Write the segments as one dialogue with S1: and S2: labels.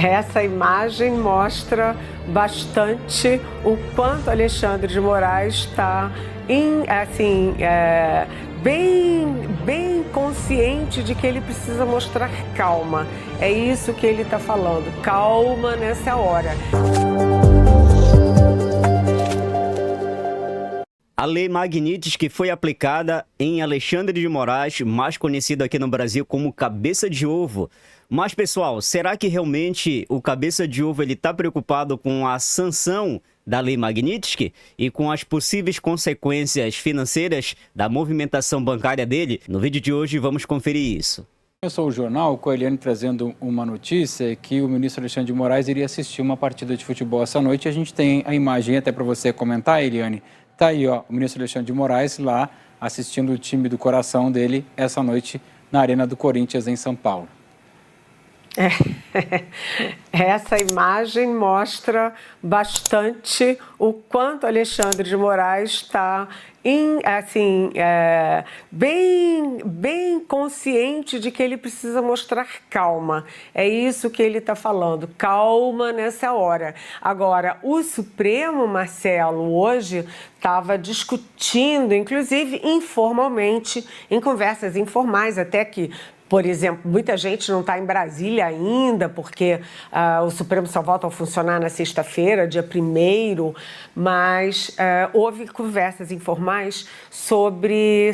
S1: Essa imagem mostra bastante o quanto Alexandre de Moraes está bem consciente de que ele precisa mostrar calma. É isso que ele está falando, calma nessa hora.
S2: A Lei Magnitsky foi aplicada em Alexandre de Moraes, mais conhecido aqui no Brasil como Cabeça de Ovo. Mas, pessoal, será que realmente o Cabeça de Ovo está preocupado com a sanção da Lei Magnitsky e com as possíveis consequências financeiras da movimentação bancária dele? No vídeo de hoje vamos conferir isso.
S3: Começou o jornal com a Eliane trazendo uma notícia que o ministro Alexandre de Moraes iria assistir uma partida de futebol essa noite. A gente tem a imagem até para você comentar, Eliane. Tá aí, ó, o ministro Alexandre de Moraes lá assistindo o time do coração dele essa noite na Arena do Corinthians, em São Paulo.
S1: Essa imagem mostra bastante o quanto Alexandre de Moraes está bem consciente de que ele precisa mostrar calma. É isso que ele está falando, calma nessa hora. Agora, o Supremo, Marcelo, hoje estava discutindo, inclusive informalmente, em conversas informais, até que, por exemplo, muita gente não está em Brasília ainda, porque o Supremo só volta a funcionar na sexta-feira, dia 1º, mas houve conversas informais sobre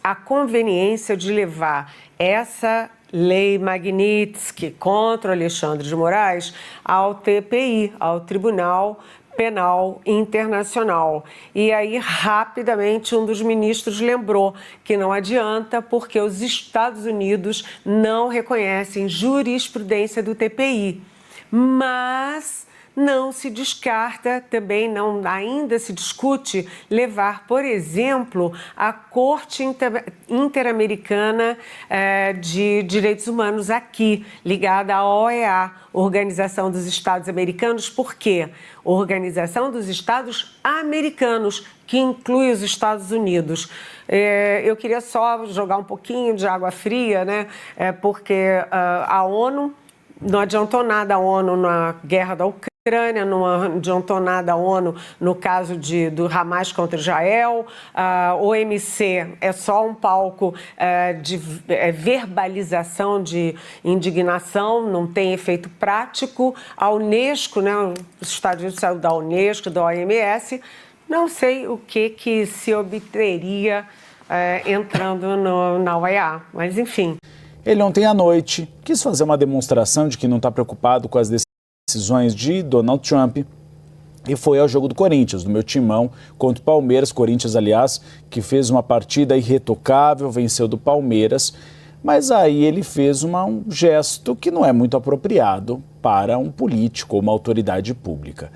S1: a conveniência de levar essa Lei Magnitsky contra o Alexandre de Moraes ao TPI, ao Tribunal Penal Internacional. E aí, rapidamente, um dos ministros lembrou que não adianta porque os Estados Unidos não reconhecem jurisprudência do TPI. Mas não se descarta, também ainda se discute levar, por exemplo, a Corte Interamericana de Direitos Humanos aqui, ligada à OEA, Organização dos Estados Americanos. Por quê? Organização dos Estados Americanos, que inclui os Estados Unidos. Eu queria só jogar um pouquinho de água fria, né? Porque a ONU, não adiantou nada a ONU na guerra da Ucrânia, não adiantou nada a ONU no caso do Hamas contra Israel. A OMC é só um palco de verbalização de indignação, não tem efeito prático. A Unesco, né, os Estados Unidos saíram da Unesco, da OMS, não sei o que se obteria entrando na OEA, mas enfim.
S4: Ele ontem à noite quis fazer uma demonstração de que não está preocupado com as decisões de Donald Trump e foi ao jogo do Corinthians, do meu timão, contra o Palmeiras. Corinthians, aliás, que fez uma partida irretocável, venceu do Palmeiras, mas aí ele fez um gesto que não é muito apropriado para um político ou uma autoridade pública.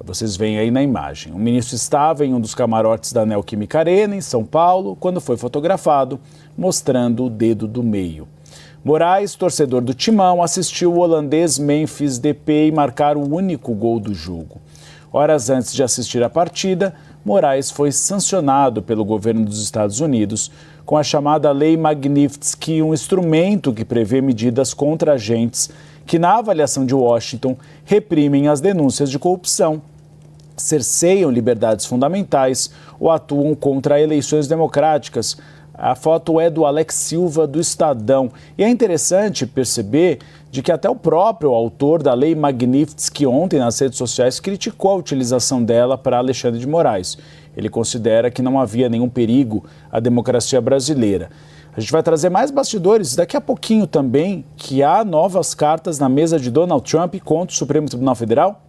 S4: Vocês veem aí na imagem. O ministro estava em um dos camarotes da Neoquímica Arena, em São Paulo, quando foi fotografado, mostrando o dedo do meio. Moraes, torcedor do Timão, assistiu o holandês Memphis Depay marcar o único gol do jogo. Horas antes de assistir a partida, Moraes foi sancionado pelo governo dos Estados Unidos com a chamada Lei Magnitsky, um instrumento que prevê medidas contra agentes que, na avaliação de Washington, reprimem as denúncias de corrupção, cerceiam liberdades fundamentais ou atuam contra eleições democráticas. A foto é do Alex Silva, do Estadão. E é interessante perceber de que até o próprio autor da Lei Magnitsky ontem nas redes sociais criticou a utilização dela para Alexandre de Moraes. Ele considera que não havia nenhum perigo à democracia brasileira. A gente vai trazer mais bastidores daqui a pouquinho também, que há novas cartas na mesa de Donald Trump contra o Supremo Tribunal Federal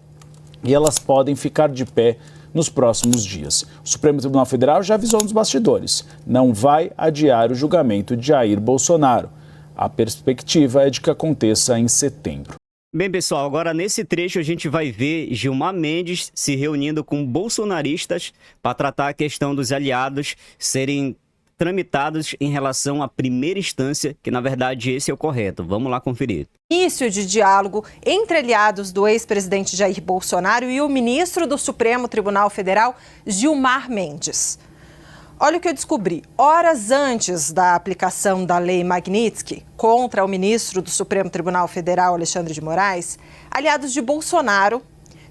S4: e elas podem ficar de pé nos próximos dias. O Supremo Tribunal Federal já avisou nos bastidores, não vai adiar o julgamento de Jair Bolsonaro. A perspectiva é de que aconteça em setembro.
S2: Bem, pessoal, agora nesse trecho a gente vai ver Gilmar Mendes se reunindo com bolsonaristas para tratar a questão dos aliados serem tramitados em relação à primeira instância, que na verdade esse é o correto. Vamos lá conferir.
S5: Início de diálogo entre aliados do ex-presidente Jair Bolsonaro e o ministro do Supremo Tribunal Federal, Gilmar Mendes. Olha o que eu descobri. Horas antes da aplicação da Lei Magnitsky contra o ministro do Supremo Tribunal Federal, Alexandre de Moraes, aliados de Bolsonaro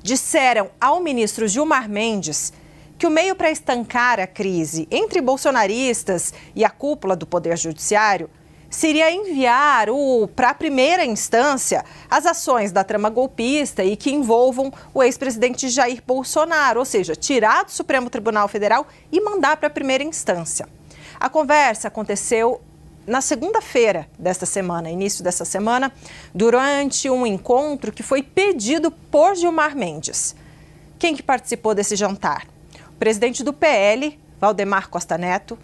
S5: disseram ao ministro Gilmar Mendes que o meio para estancar a crise entre bolsonaristas e a cúpula do Poder Judiciário seria enviar para a primeira instância as ações da trama golpista e que envolvam o ex-presidente Jair Bolsonaro, ou seja, tirar do Supremo Tribunal Federal e mandar para a primeira instância. A conversa aconteceu na segunda-feira desta semana, início dessa semana, durante um encontro que foi pedido por Gilmar Mendes. Quem que participou desse jantar? O presidente do PL, Valdemar Costa Neto,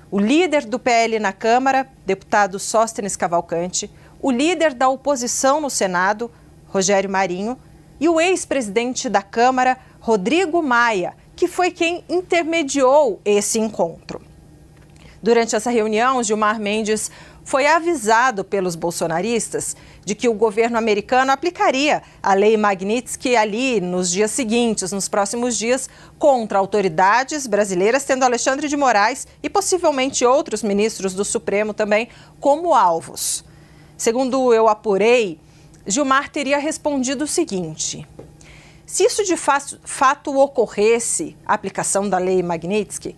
S5: o líder do PL na Câmara, deputado Sóstenes Cavalcante, o líder da oposição no Senado, Rogério Marinho, e o ex-presidente da Câmara, Rodrigo Maia, que foi quem intermediou esse encontro. Durante essa reunião, Gilmar Mendes foi avisado pelos bolsonaristas de que o governo americano aplicaria a Lei Magnitsky ali nos dias seguintes, nos próximos dias, contra autoridades brasileiras, tendo Alexandre de Moraes e possivelmente outros ministros do Supremo também como alvos. Segundo eu apurei, Gilmar teria respondido o seguinte: se isso de fato ocorresse, a aplicação da Lei Magnitsky,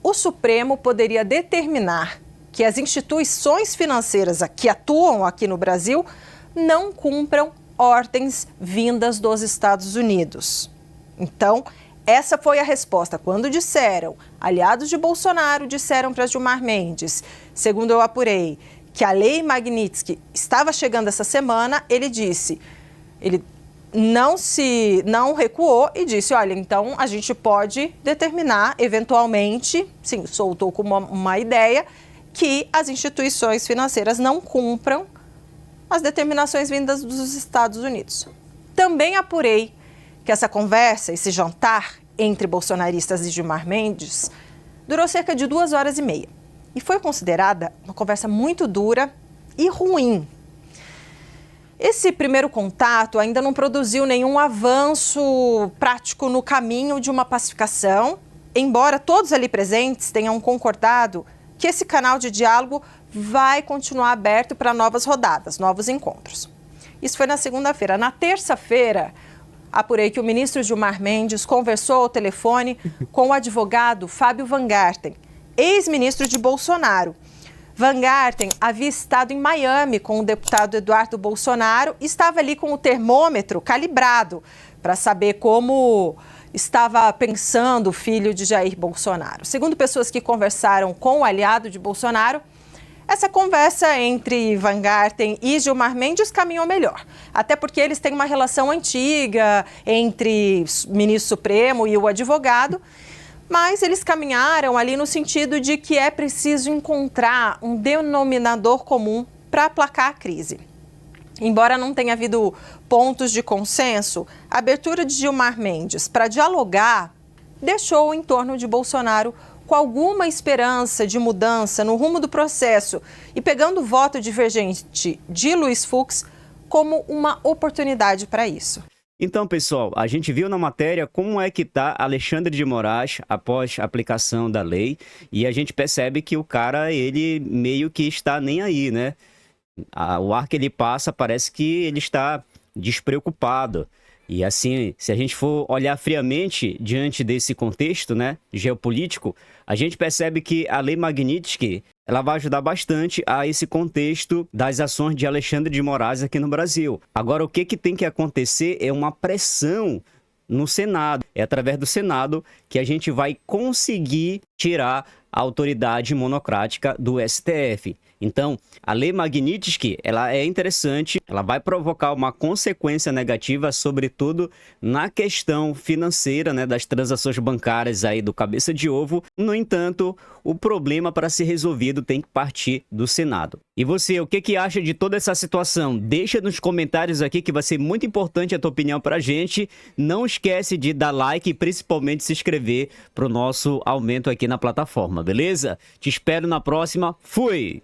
S5: o Supremo poderia determinar que as instituições financeiras que atuam aqui no Brasil não cumpram ordens vindas dos Estados Unidos. Então, essa foi a resposta. Quando disseram, aliados de Bolsonaro disseram para Gilmar Mendes, segundo eu apurei, que a Lei Magnitsky estava chegando essa semana, ele não recuou e disse, olha, então a gente pode determinar, eventualmente, sim, soltou como uma ideia, que as instituições financeiras não cumpram as determinações vindas dos Estados Unidos. Também apurei que essa conversa, esse jantar entre bolsonaristas e Gilmar Mendes, durou cerca de 2h30 e foi considerada uma conversa muito dura e ruim. Esse primeiro contato ainda não produziu nenhum avanço prático no caminho de uma pacificação, embora todos ali presentes tenham concordado que esse canal de diálogo vai continuar aberto para novas rodadas, novos encontros. Isso foi na segunda-feira. Na terça-feira, apurei que o ministro Gilmar Mendes conversou ao telefone com o advogado Fábio Van Garten, ex-ministro de Bolsonaro. Van Garten havia estado em Miami com o deputado Eduardo Bolsonaro e estava ali com o termômetro calibrado para saber como estava pensando o filho de Jair Bolsonaro. Segundo pessoas que conversaram com o aliado de Bolsonaro, essa conversa entre Van Garten e Gilmar Mendes caminhou melhor. Até porque eles têm uma relação antiga entre o ministro Supremo e o advogado, mas eles caminharam ali no sentido de que é preciso encontrar um denominador comum para aplacar a crise. Embora não tenha havido pontos de consenso, a abertura de Gilmar Mendes para dialogar deixou o entorno de Bolsonaro com alguma esperança de mudança no rumo do processo e pegando o voto divergente de Luiz Fux como uma oportunidade para isso.
S2: Então, pessoal, a gente viu na matéria como é que está Alexandre de Moraes após a aplicação da lei e a gente percebe que o cara, ele meio que está nem aí, né? O ar que ele passa parece que ele está despreocupado. E assim, se a gente for olhar friamente diante desse contexto, né, geopolítico, a gente percebe que a Lei Magnitsky, ela vai ajudar bastante a esse contexto das ações de Alexandre de Moraes aqui no Brasil. Agora, o que tem que acontecer é uma pressão no Senado. É através do Senado que a gente vai conseguir tirar a autoridade monocrática do STF. Então, a Lei Magnitsky, ela é interessante, ela vai provocar uma consequência negativa, sobretudo na questão financeira, né, das transações bancárias aí do cabeça de ovo. No entanto, o problema para ser resolvido tem que partir do Senado. E você, o que acha de toda essa situação? Deixa nos comentários aqui que vai ser muito importante a tua opinião pra gente. Não esquece de dar like e principalmente se inscrever pro nosso aumento aqui na plataforma, beleza? Te espero na próxima. Fui!